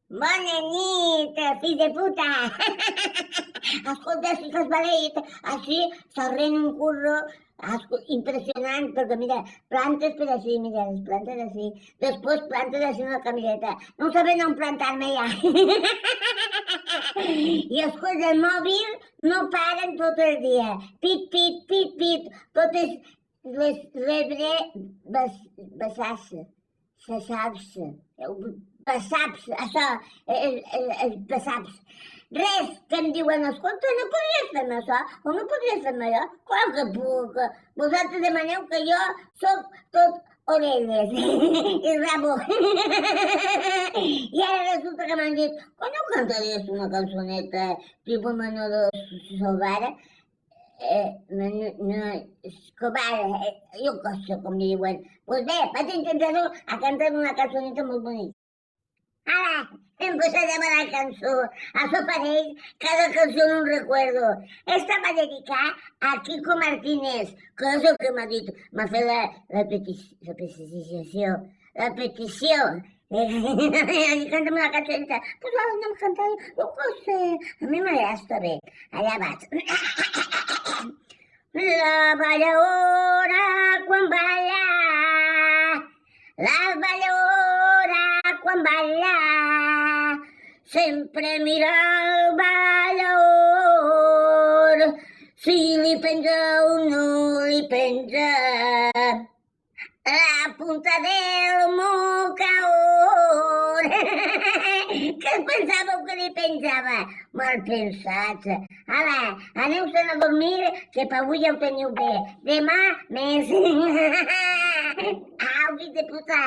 Bona nit, fill de puta! Escolta, si que has maleït, així s'arren un curro impressionant, perquè mira, plantes per així, mira, les plantes així, després plantes així una camiseta. No saben on plantar-me ja. I escolta, el mòbil no paren tot el dia. Pit, pit, pit, pit, totes les rebre basar-se, això, els passaps. Res que em diuen, escolta, no podries fer-me això, o no podries fer-me allò? Clar que puc. Vosaltres demaneu que jo soc tot orelles i rabo. I ara resulta que m'han dit, que no cantaries una cançoneta tipus Manolo Escobar? Escobar, jo què sé com li diuen. Pues bé, vaig intentar-ho a cantar una cançoneta molt bonica. Ara, em posarem a la cançó. Això pareix cada cançó un recuerdo. Esta va dedicar a Kiko Martínez, que és el que m'ha dit, m'ha fet la petició. Canta'm una cançoneta. Pues ara anem cantant, jo què sé, a mi m'agrada bé. Allà vaig. La balladora quan balla, la balladora quan balla, sempre mira el ballador, si li penja o no li penja la punta del mocador. Què es pensàveu que li penjava? Mal pensats. Ala, aneu-se'n a dormir, que per avui ja ho teniu bé. Demà més. Au, fill de puta.